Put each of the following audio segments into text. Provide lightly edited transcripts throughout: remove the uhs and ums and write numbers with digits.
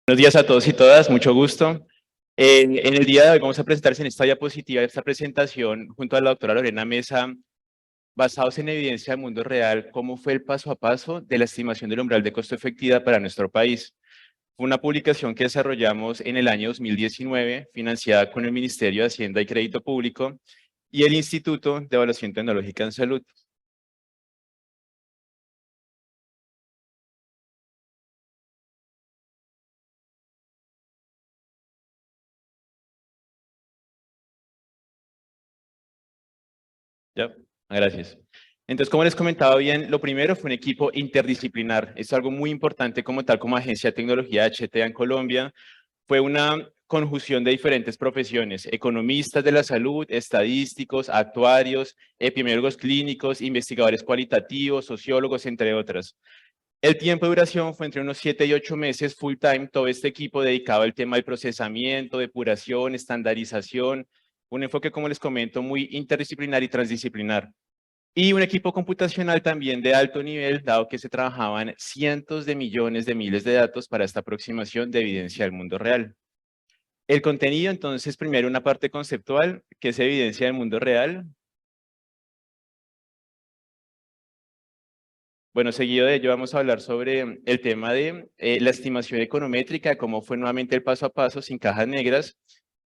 Buenos días a todos y todas, mucho gusto. En el día de hoy vamos a presentarse en esta diapositiva, esta presentación junto a la doctora Lorena Mesa, basados en evidencia del mundo real, cómo fue el paso a paso de la estimación del umbral de costo-efectividad para nuestro país. Fue una publicación que desarrollamos en el año 2019, financiada con el Ministerio de Hacienda y Crédito Público y el Instituto de Evaluación Tecnológica en Salud. Ya, gracias. Entonces, como les comentaba bien, lo primero fue un equipo interdisciplinar. Es algo muy importante como tal como Agencia de Tecnología HTA en Colombia. Fue una conjunción de diferentes profesiones, economistas de la salud, estadísticos, actuarios, epidemiólogos clínicos, investigadores cualitativos, sociólogos, entre otras. El tiempo de duración fue entre unos 7 y 8 meses full time, todo este equipo dedicado al tema del procesamiento, depuración, estandarización, un enfoque, como les comento, muy interdisciplinar y transdisciplinar. Y un equipo computacional también de alto nivel, dado que se trabajaban cientos de millones de miles de datos para esta aproximación de evidencia del mundo real. El contenido, entonces, primero una parte conceptual, que es evidencia del mundo real. Bueno, seguido de ello vamos a hablar sobre el tema de la estimación econométrica, cómo fue nuevamente el paso a paso sin cajas negras.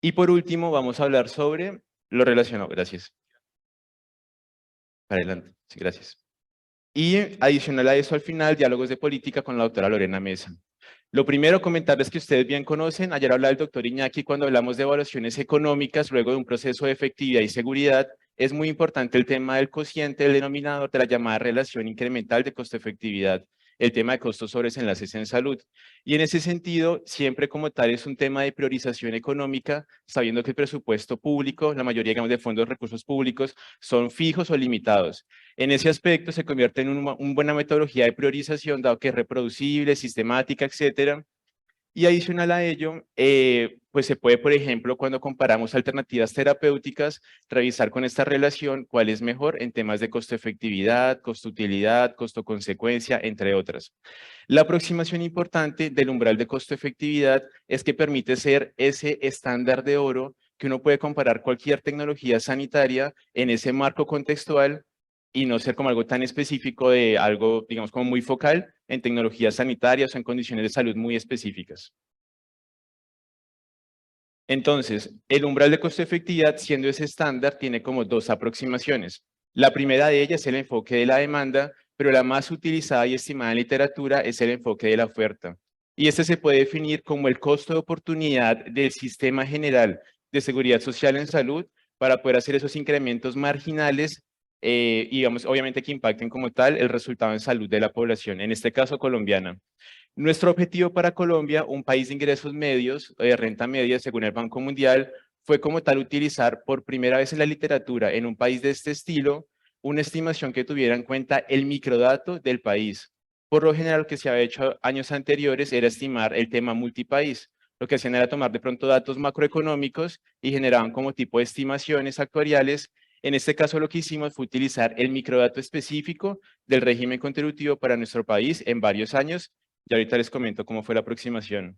Y por último vamos a hablar sobre lo relacionado. Gracias. Para adelante. Sí, gracias. Y adicional a eso, al final, diálogos de política con la doctora Lorena Mesa. Lo primero, comentarles que ustedes bien conocen, ayer hablaba el doctor Iñaki cuando hablamos de evaluaciones económicas luego de un proceso de efectividad y seguridad, es muy importante el tema del cociente, del denominador de la llamada relación incremental de costo-efectividad, el tema de costos sobre enlaces en salud. Y en ese sentido, siempre como tal es un tema de priorización económica, sabiendo que el presupuesto público, la mayoría digamos, de fondos de recursos públicos, son fijos o limitados. En ese aspecto se convierte en una buena metodología de priorización, dado que es reproducible, sistemática, etcétera. Y adicional a ello, pues se puede, por ejemplo, cuando comparamos alternativas terapéuticas, revisar con esta relación cuál es mejor en temas de costo-efectividad, costo-utilidad, costo-consecuencia, entre otras. La aproximación importante del umbral de costo-efectividad es que permite ser ese estándar de oro que uno puede comparar cualquier tecnología sanitaria en ese marco contextual y no ser como algo tan específico de algo, digamos, como muy focal en tecnologías sanitarias o en condiciones de salud muy específicas. Entonces, el umbral de costo-efectividad, siendo ese estándar, tiene como dos aproximaciones. La primera de ellas es el enfoque de la demanda, pero la más utilizada y estimada en literatura es el enfoque de la oferta. Y este se puede definir como el costo de oportunidad del sistema general de seguridad social en salud para poder hacer esos incrementos marginales y, digamos, obviamente que impacten como tal el resultado en salud de la población, en este caso colombiana. Nuestro objetivo para Colombia, un país de ingresos medios, de renta media, según el Banco Mundial, fue como tal utilizar por primera vez en la literatura, en un país de este estilo, una estimación que tuviera en cuenta el microdato del país. Por lo general, lo que se había hecho años anteriores era estimar el tema multipaís. Lo que hacían era tomar de pronto datos macroeconómicos y generaban como tipo de estimaciones actuariales. En este caso, lo que hicimos fue utilizar el microdato específico del régimen contributivo para nuestro país en varios años y ahorita les comento cómo fue la aproximación.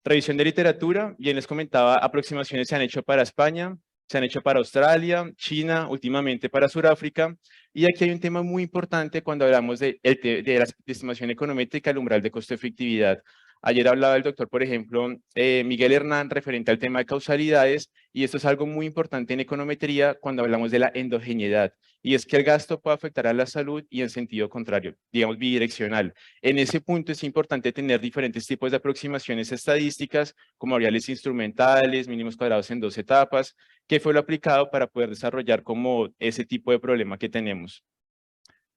Revisión de literatura, bien les comentaba, aproximaciones se han hecho para España, se han hecho para Australia, China, últimamente para Sudáfrica. Y aquí hay un tema muy importante cuando hablamos de la estimación econométrica, el umbral de costo-efectividad. Ayer hablaba el doctor, por ejemplo, Miguel Hernán, referente al tema de causalidades, y esto es algo muy importante en econometría cuando hablamos de la endogeneidad, y es que el gasto puede afectar a la salud y en sentido contrario, digamos bidireccional. En ese punto es importante tener diferentes tipos de aproximaciones estadísticas, como variables instrumentales, mínimos cuadrados en 2 etapas, que fue lo aplicado para poder desarrollar como ese tipo de problema que tenemos.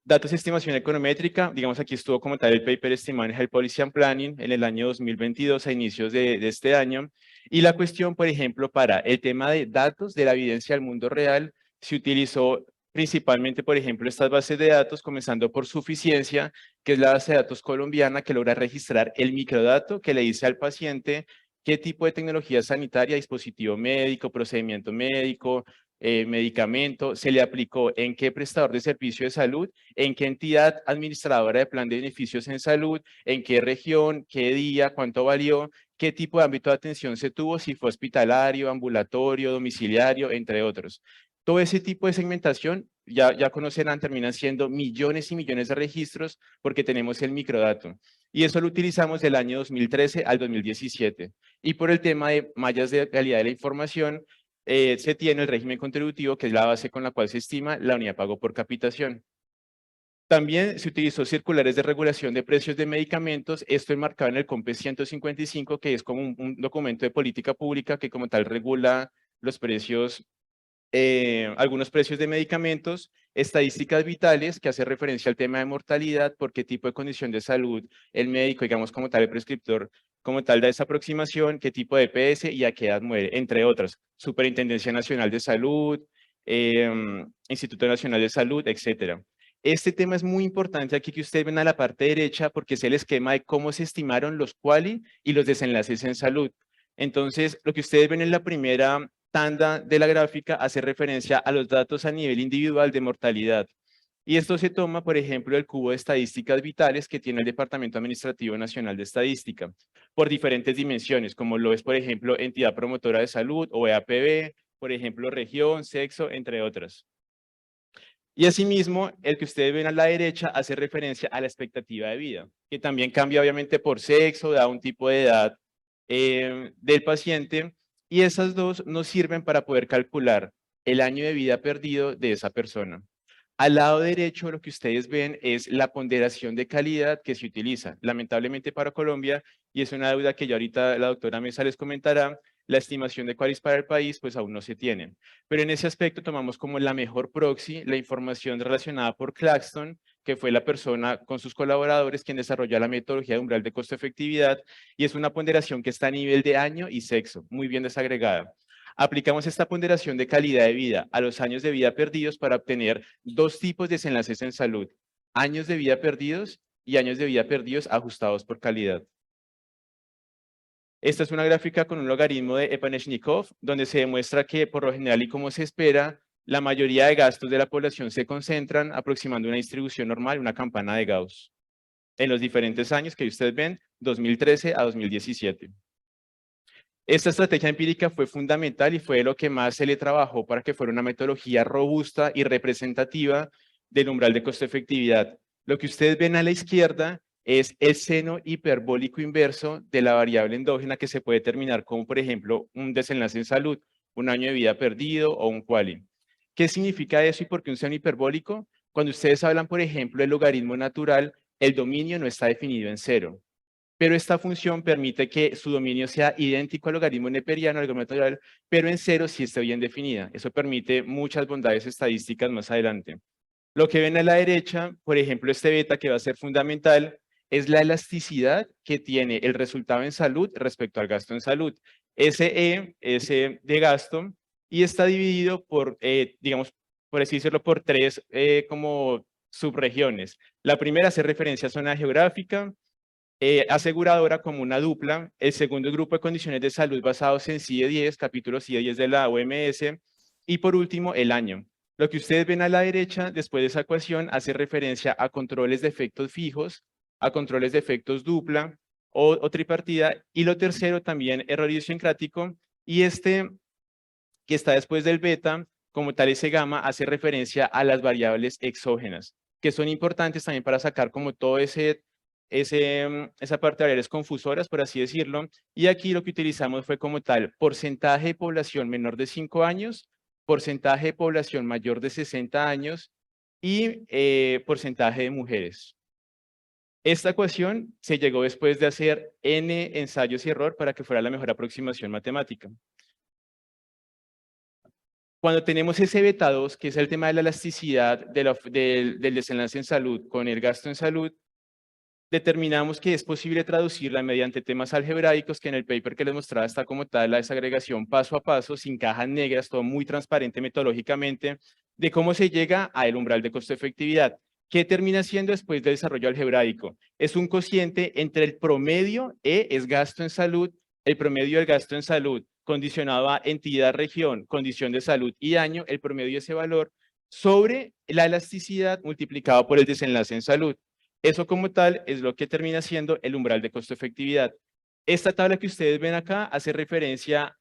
Datos de estimación econométrica, digamos aquí estuvo como tal el paper estimado en Health Policy and Planning en el año 2022 a inicios de este año. Y la cuestión, por ejemplo, para el tema de datos de la evidencia del mundo real, se utilizó principalmente, por ejemplo, estas bases de datos, comenzando por Suficiencia, que es la base de datos colombiana que logra registrar el microdato que le dice al paciente qué tipo de tecnología sanitaria, dispositivo médico, procedimiento médico, medicamento, se le aplicó en qué prestador de servicio de salud, en qué entidad administradora de plan de beneficios en salud, en qué región, qué día, cuánto valió, qué tipo de ámbito de atención se tuvo, si fue hospitalario, ambulatorio, domiciliario, entre otros. Todo ese tipo de segmentación, ya conocerán, terminan siendo millones y millones de registros porque tenemos el microdato. Y eso lo utilizamos del año 2013 al 2017. Y por el tema de mallas de calidad de la información, se tiene el régimen contributivo, que es la base con la cual se estima la unidad de pago por capitación. También se utilizó circulares de regulación de precios de medicamentos, esto enmarcado en el COMPE 155, que es como un documento de política pública que como tal regula los precios, algunos precios de medicamentos, estadísticas vitales, que hace referencia al tema de mortalidad, por qué tipo de condición de salud el médico, digamos como tal el prescriptor, como tal da esa aproximación, qué tipo de EPS y a qué edad muere, entre otras. Superintendencia Nacional de Salud, Instituto Nacional de Salud, etcétera. Este tema es muy importante aquí que ustedes ven a la parte derecha porque es el esquema de cómo se estimaron los quali y los desenlaces en salud. Entonces, lo que ustedes ven en la primera tanda de la gráfica hace referencia a los datos a nivel individual de mortalidad. Y esto se toma, por ejemplo, del cubo de estadísticas vitales que tiene el Departamento Administrativo Nacional de Estadística, por diferentes dimensiones, como lo es, por ejemplo, entidad promotora de salud o EAPB, por ejemplo, región, sexo, entre otras. Y asimismo, el que ustedes ven a la derecha hace referencia a la expectativa de vida, que también cambia obviamente por sexo, da un tipo de edad del paciente, y esas dos nos sirven para poder calcular el año de vida perdido de esa persona. Al lado derecho lo que ustedes ven es la ponderación de calidad que se utiliza, lamentablemente para Colombia, y es una deuda que ya ahorita la doctora Mesa les comentará, la estimación de cuáles para el país pues aún no se tiene. Pero en ese aspecto tomamos como la mejor proxy la información relacionada por Claxton, que fue la persona con sus colaboradores quien desarrolló la metodología de umbral de costo-efectividad, y es una ponderación que está a nivel de año y sexo, muy bien desagregada. Aplicamos esta ponderación de calidad de vida a los años de vida perdidos para obtener dos tipos de desenlaces en salud, años de vida perdidos y años de vida perdidos ajustados por calidad. Esta es una gráfica con un logaritmo de Epanechnikov, donde se demuestra que por lo general y como se espera, la mayoría de gastos de la población se concentran aproximando una distribución normal, una campana de Gauss, en los diferentes años que ustedes ven, 2013 a 2017. Esta estrategia empírica fue fundamental y fue lo que más se le trabajó para que fuera una metodología robusta y representativa del umbral de costo-efectividad. Lo que ustedes ven a la izquierda es el seno hiperbólico inverso de la variable endógena que se puede determinar como, por ejemplo, un desenlace en salud, un año de vida perdido o un quali. ¿Qué significa eso y por qué un seno hiperbólico? Cuando ustedes hablan, por ejemplo, del logaritmo natural, el dominio no está definido en cero, pero esta función permite que su dominio sea idéntico al logaritmo neperiano, al logaritmo natural, pero en cero sí está bien definida. Eso permite muchas bondades estadísticas más adelante. Lo que ven a la derecha, por ejemplo, este beta que va a ser fundamental, es la elasticidad que tiene el resultado en salud respecto al gasto en salud. SE es de gasto y está dividido por, digamos, por así decirlo, por tres como subregiones. La primera hace referencia a zona geográfica, aseguradora como una dupla, el segundo grupo de condiciones de salud basados en CIE 10, capítulo CIE 10 de la OMS, y por último, el año. Lo que ustedes ven a la derecha, después de esa ecuación, hace referencia a controles de efectos fijos, a controles de efectos dupla o tripartida, y lo tercero también error idiosincrático, y este que está después del beta, como tal ese gamma, hace referencia a las variables exógenas, que son importantes también para sacar como todo esa parte de variables confusoras, por así decirlo. Y aquí lo que utilizamos fue como tal porcentaje de población menor de 5 años, porcentaje de población mayor de 60 años y porcentaje de mujeres. Esta ecuación se llegó después de hacer N ensayos y error para que fuera la mejor aproximación matemática. Cuando tenemos ese beta 2, que es el tema de la elasticidad del desenlace en salud con el gasto en salud, determinamos que es posible traducirla mediante temas algebraicos, que en el paper que les mostraba está como tal la desagregación paso a paso, sin cajas negras, todo muy transparente metodológicamente, de cómo se llega al umbral de costo-efectividad. ¿Qué termina siendo después del desarrollo algebraico? Es un cociente entre el promedio, E es gasto en salud, el promedio del gasto en salud condicionado a entidad, región, condición de salud y año, el promedio de ese valor, sobre la elasticidad multiplicado por el desenlace en salud. Eso como tal es lo que termina siendo el umbral de costo-efectividad. Esta tabla que ustedes ven acá hace referencia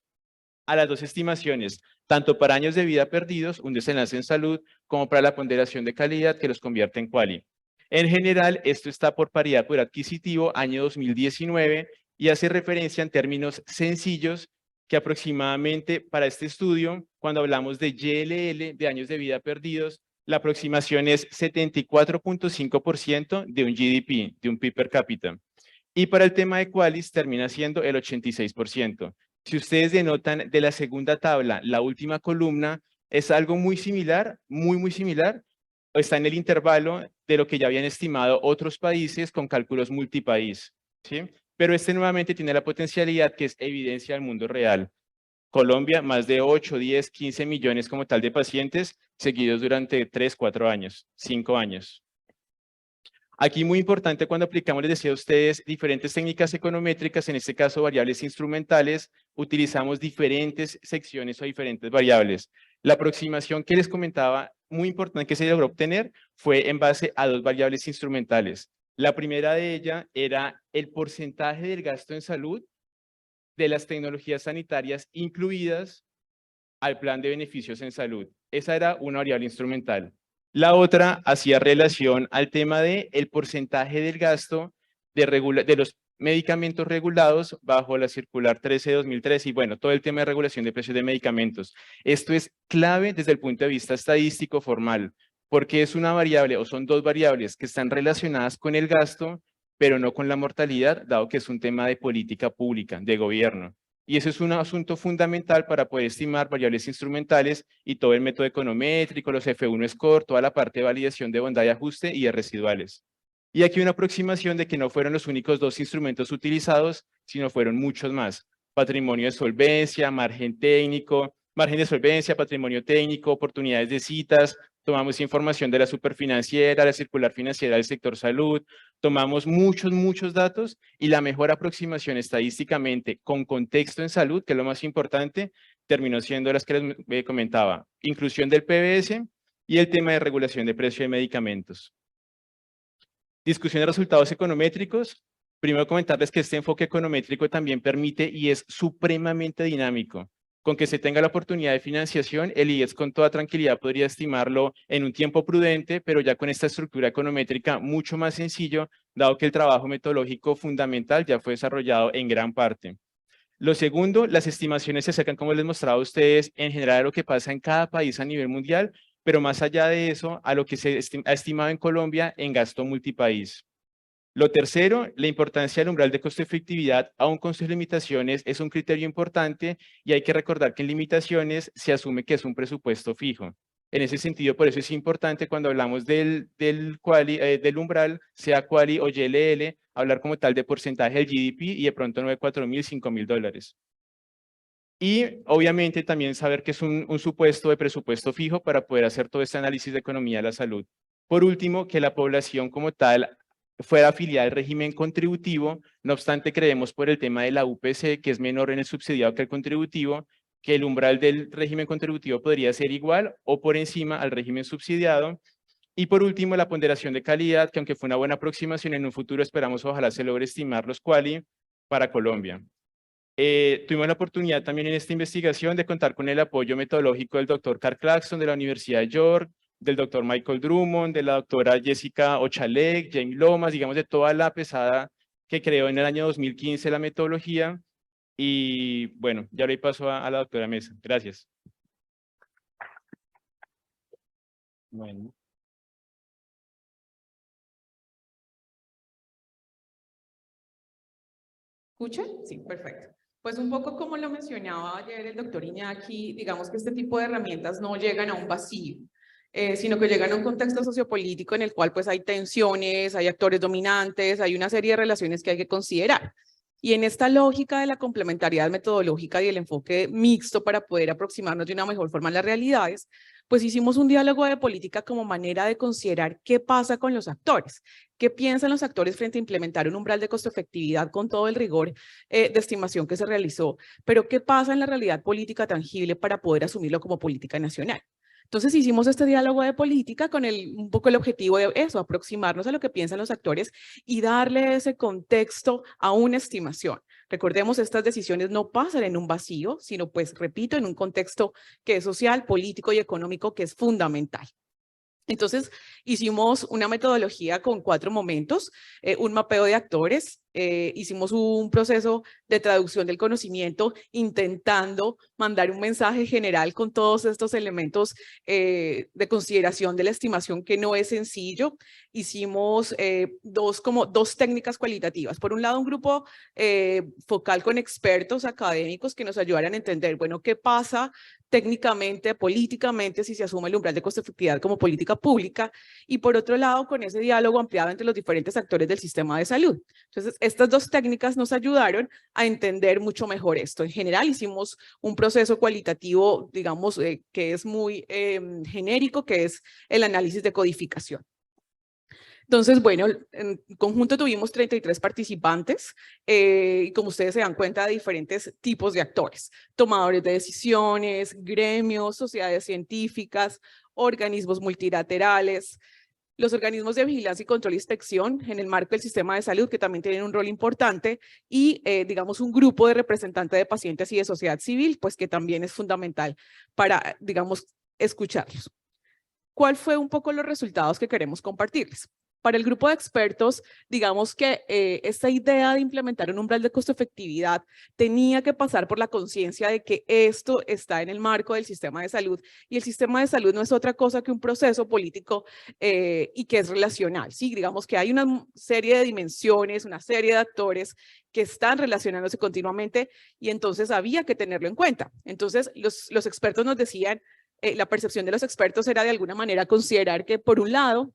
a las dos estimaciones, tanto para años de vida perdidos, un desenlace en salud, como para la ponderación de calidad que los convierte en quali. En general, esto está por paridad de poder adquisitivo, año 2019, y hace referencia en términos sencillos que aproximadamente para este estudio, cuando hablamos de YLL, de años de vida perdidos, la aproximación es 74.5% de un GDP, de un PIB per cápita. Y para el tema de qualis termina siendo el 86%. Si ustedes denotan de la segunda tabla, la última columna, es algo muy similar, muy similar, está en el intervalo de lo que ya habían estimado otros países con cálculos multipaís, ¿sí? Pero este nuevamente tiene la potencialidad que es evidencia del mundo real. Colombia, más de 8, 10, 15 millones como tal de pacientes seguidos durante 3, 4 años, 5 años. Aquí muy importante cuando aplicamos, les decía a ustedes, diferentes técnicas econométricas, en este caso variables instrumentales, utilizamos diferentes secciones o diferentes variables. La aproximación que les comentaba, muy importante que se logró obtener, fue en base a dos variables instrumentales. La primera de ellas era el porcentaje del gasto en salud de las tecnologías sanitarias incluidas al plan de beneficios en salud. Esa era una variable instrumental. La otra hacía relación al tema de el porcentaje del gasto de los medicamentos regulados bajo la circular 13/2013 y bueno, todo el tema de regulación de precios de medicamentos. Esto es clave desde el punto de vista estadístico formal, porque es una variable o son dos variables que están relacionadas con el gasto, pero no con la mortalidad, dado que es un tema de política pública, de gobierno. Y ese es un asunto fundamental para poder estimar variables instrumentales y todo el método econométrico, los F1 score, toda la parte de validación de bondad y ajuste y de residuales. Y aquí una aproximación de que no fueron los únicos dos instrumentos utilizados, sino fueron muchos más. Patrimonio de solvencia, margen técnico, margen de solvencia, patrimonio técnico, oportunidades de citas, tomamos información de la superfinanciera, la circular financiera del sector salud, tomamos muchos datos y la mejor aproximación estadísticamente con contexto en salud, que es lo más importante, terminó siendo las que les comentaba, inclusión del PBS y el tema de regulación de precio de medicamentos. Discusión de resultados econométricos. Primero comentarles que este enfoque econométrico también permite y es supremamente dinámico. Con que se tenga la oportunidad de financiación, el IES con toda tranquilidad podría estimarlo en un tiempo prudente, pero ya con esta estructura econométrica mucho más sencillo, dado que el trabajo metodológico fundamental ya fue desarrollado en gran parte. Lo segundo, las estimaciones se acercan, como les mostraba a ustedes, en general a lo que pasa en cada país a nivel mundial, pero más allá de eso, a lo que se ha estimado en Colombia en gasto multipaís. Lo tercero, la importancia del umbral de costo-efectividad, aún con sus limitaciones, es un criterio importante y hay que recordar que en limitaciones se asume que es un presupuesto fijo. En ese sentido, por eso es importante cuando hablamos del umbral, sea quali o YLL, hablar como tal de porcentaje del GDP y de pronto no de 4.000, 5.000 dólares. Y obviamente también saber que es un supuesto de presupuesto fijo para poder hacer todo este análisis de economía de la salud. Por último, que la población como tal fuera afiliada al régimen contributivo, no obstante creemos por el tema de la UPC, que es menor en el subsidiado que el contributivo, que el umbral del régimen contributivo podría ser igual o por encima al régimen subsidiado. Y por último, la ponderación de calidad, que aunque fue una buena aproximación, en un futuro esperamos ojalá se logre estimar los quali para Colombia. Tuvimos la oportunidad también en esta investigación de contar con el apoyo metodológico del doctor Carl Claxton de la Universidad de York, del doctor Michael Drummond, de la doctora Jessica Ochalek, James Lomas, digamos de toda la pesada que creó en el año 2015 la metodología. Y bueno, ya le paso a la doctora Mesa. Gracias. Bueno. ¿Escuchan? Sí, perfecto. Pues un poco como lo mencionaba ayer el doctor Iñaki, digamos que este tipo de herramientas no llegan a un vacío, sino que llegan a un contexto sociopolítico en el cual pues hay tensiones, hay actores dominantes, hay una serie de relaciones que hay que considerar. Y en esta lógica de la complementariedad metodológica y el enfoque mixto para poder aproximarnos de una mejor forma a las realidades, pues hicimos un diálogo de política como manera de considerar qué pasa con los actores, qué piensan los actores frente a implementar un umbral de costo-efectividad con todo el rigor de estimación que se realizó, pero qué pasa en la realidad política tangible para poder asumirlo como política nacional. Entonces hicimos este diálogo de política con un poco el objetivo de eso, aproximarnos a lo que piensan los actores y darle ese contexto a una estimación. Recordemos, estas decisiones no pasan en un vacío, sino pues, repito, en un contexto que es social, político y económico que es fundamental. Entonces, hicimos una metodología con 4 momentos, un mapeo de actores, hicimos un proceso de traducción del conocimiento intentando mandar un mensaje general con todos estos elementos de consideración de la estimación que no es sencillo. Hicimos dos técnicas cualitativas. Por un lado, un grupo focal con expertos académicos que nos ayudaran a entender, bueno, qué pasa técnicamente, políticamente, si se asume el umbral de costo-efectividad como política pública, y por otro lado, con ese diálogo ampliado entre los diferentes actores del sistema de salud. Entonces, estas 2 técnicas nos ayudaron a entender mucho mejor esto. En general, hicimos un proceso cualitativo, digamos, que es muy genérico, que es el análisis de codificación. Entonces, bueno, en conjunto tuvimos 33 participantes y como ustedes se dan cuenta, de diferentes tipos de actores, tomadores de decisiones, gremios, sociedades científicas, organismos multilaterales, los organismos de vigilancia y control e inspección en el marco del sistema de salud, que también tienen un rol importante, y digamos un grupo de representantes de pacientes y de sociedad civil, pues que también es fundamental para, digamos, escucharlos. ¿Cuál fue un poco los resultados que queremos compartirles? Para el grupo de expertos, digamos que esta idea de implementar un umbral de costo-efectividad tenía que pasar por la conciencia de que esto está en el marco del sistema de salud, y el sistema de salud no es otra cosa que un proceso político y que es relacional, ¿sí? Digamos que hay una serie de dimensiones, una serie de actores que están relacionándose continuamente, y entonces había que tenerlo en cuenta. Entonces, los expertos nos decían, la percepción de los expertos era de alguna manera considerar que, por un lado,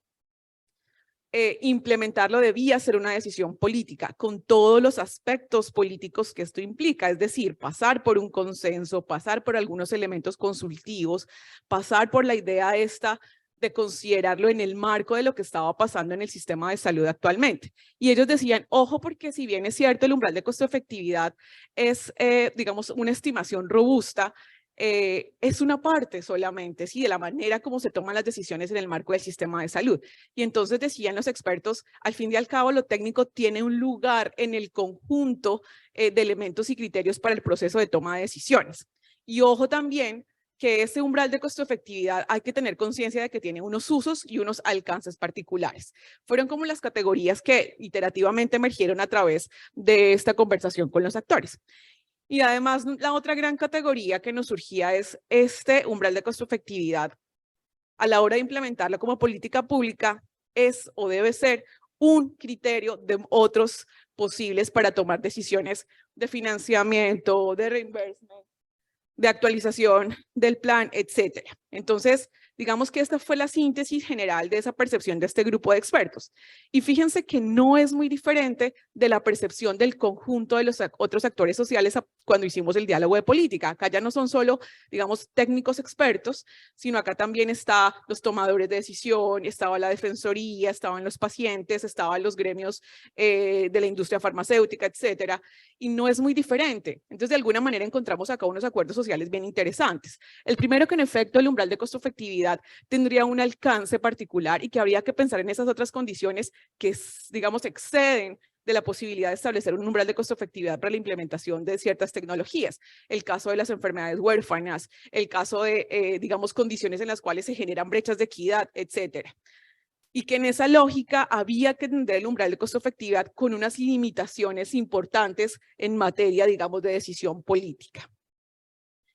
implementarlo debía ser una decisión política, con todos los aspectos políticos que esto implica, es decir, pasar por un consenso, pasar por algunos elementos consultivos, pasar por la idea esta de considerarlo en el marco de lo que estaba pasando en el sistema de salud actualmente. Y ellos decían, ojo, porque si bien es cierto, el umbral de costo-efectividad es, digamos, una estimación robusta, es una parte solamente, ¿sí? De la manera como se toman las decisiones en el marco del sistema de salud. Y entonces decían los expertos, al fin y al cabo, lo técnico tiene un lugar en el conjunto de elementos y criterios para el proceso de toma de decisiones. Y ojo también que ese umbral de costo-efectividad hay que tener conciencia de que tiene unos usos y unos alcances particulares. Fueron como las categorías que iterativamente emergieron a través de esta conversación con los actores. Y además, la otra gran categoría que nos surgía es este umbral de costo-efectividad. A la hora de implementarlo como política pública, es o debe ser un criterio de otros posibles para tomar decisiones de financiamiento, de reimbursement, de actualización del plan, etcétera. Entonces, digamos que esta fue la síntesis general de esa percepción de este grupo de expertos. Y fíjense que no es muy diferente de la percepción del conjunto de los otros actores sociales cuando hicimos el diálogo de política. Acá ya no son solo, digamos, técnicos expertos, sino acá también está los tomadores de decisión, estaba la defensoría, estaban los pacientes, estaban los gremios de la industria farmacéutica, etcétera. Y no es muy diferente. Entonces, de alguna manera encontramos acá unos acuerdos sociales bien interesantes. El primero, que en efecto el umbral de costo-efectividad tendría un alcance particular y que habría que pensar en esas otras condiciones que, digamos, exceden de la posibilidad de establecer un umbral de costo-efectividad para la implementación de ciertas tecnologías. El caso de las enfermedades huérfanas, el caso de, digamos, condiciones en las cuales se generan brechas de equidad, etcétera. Y que en esa lógica había que entender el umbral de costo-efectividad con unas limitaciones importantes en materia, digamos, de decisión política.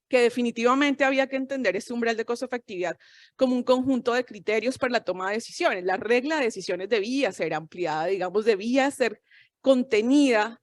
Que definitivamente había que entender este umbral de costo-efectividad como un conjunto de criterios para la toma de decisiones. La regla de decisiones debía ser ampliada, digamos, debía ser contenida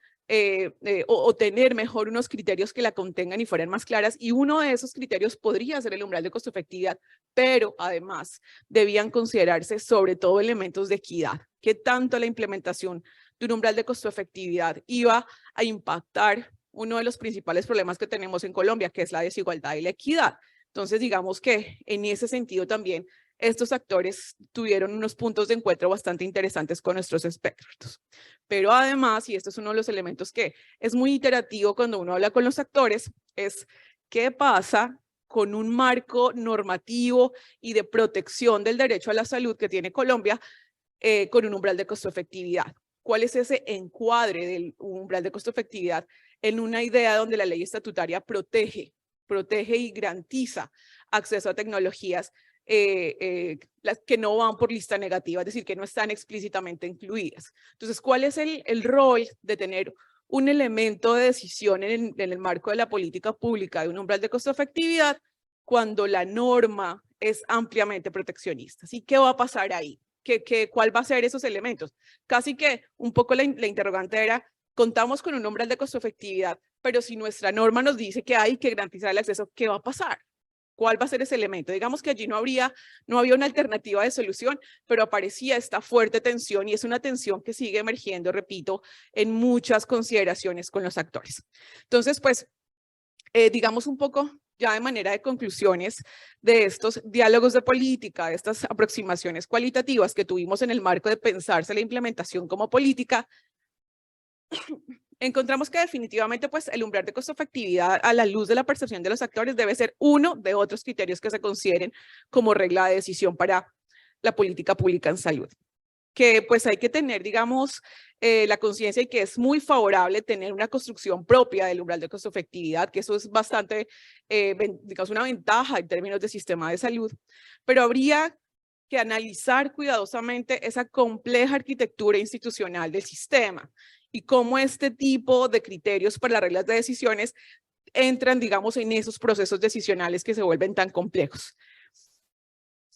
o tener mejor unos criterios que la contengan y fueran más claras, y uno de esos criterios podría ser el umbral de costo-efectividad, pero además debían considerarse sobre todo elementos de equidad. ¿Qué tanto la implementación de un umbral de costo-efectividad iba a impactar uno de los principales problemas que tenemos en Colombia, que es la desigualdad y la equidad? Entonces, digamos que en ese sentido también estos actores tuvieron unos puntos de encuentro bastante interesantes con nuestros expertos. Pero además, y este es uno de los elementos que es muy iterativo cuando uno habla con los actores, es qué pasa con un marco normativo y de protección del derecho a la salud que tiene Colombia con un umbral de costo-efectividad. ¿Cuál es ese encuadre del umbral de costo-efectividad en una idea donde la ley estatutaria protege y garantiza acceso a tecnologías las que no van por lista negativa, es decir, que no están explícitamente incluidas. Entonces, ¿cuál es el rol de tener un elemento de decisión en el marco de la política pública de un umbral de costo-efectividad cuando la norma es ampliamente proteccionista? ¿Sí? ¿Qué va a pasar ahí? ¿Cuál va a ser esos elementos? Casi que un poco la interrogante era, contamos con un umbral de costo-efectividad, pero si nuestra norma nos dice que hay que garantizar el acceso, ¿qué va a pasar? ¿Cuál va a ser ese elemento? Digamos que allí no había una alternativa de solución, pero aparecía esta fuerte tensión y es una tensión que sigue emergiendo, repito, en muchas consideraciones con los actores. Entonces, pues, digamos un poco ya de manera de conclusiones de estos diálogos de política, de estas aproximaciones cualitativas que tuvimos en el marco de pensarse la implementación como política, encontramos que definitivamente pues, el umbral de costo-efectividad a la luz de la percepción de los actores debe ser uno de otros criterios que se consideren como regla de decisión para la política pública en salud. Que pues hay que tener, digamos, la conciencia y que es muy favorable tener una construcción propia del umbral de costo-efectividad, que eso es bastante, digamos, una ventaja en términos de sistema de salud, pero habría que analizar cuidadosamente esa compleja arquitectura institucional del sistema y cómo este tipo de criterios para las reglas de decisiones entran, digamos, en esos procesos decisionales que se vuelven tan complejos.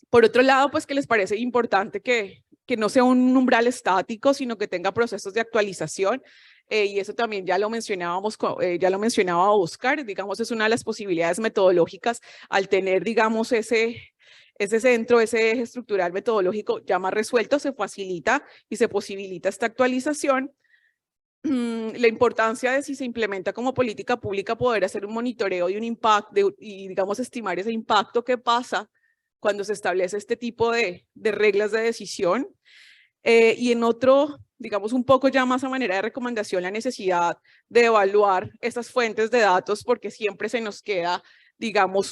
Por otro lado, pues que les parece importante que no sea un umbral estático, sino que tenga procesos de actualización, y eso también ya lo mencionábamos, ya lo mencionaba Oscar, digamos, es una de las posibilidades metodológicas al tener, digamos, ese centro, ese eje estructural metodológico ya más resuelto, se facilita y se posibilita esta actualización. La importancia de si se implementa como política pública poder hacer un monitoreo y un impacto y digamos estimar ese impacto que pasa cuando se establece este tipo de reglas de decisión. Y en otro, digamos un poco ya más a manera de recomendación, la necesidad de evaluar estas fuentes de datos porque siempre se nos queda, digamos,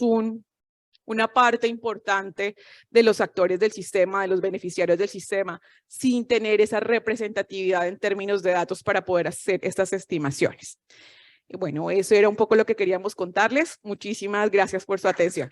una parte importante de los actores del sistema, de los beneficiarios del sistema, sin tener esa representatividad en términos de datos para poder hacer estas estimaciones. Y bueno, eso era un poco lo que queríamos contarles. Muchísimas gracias por su atención.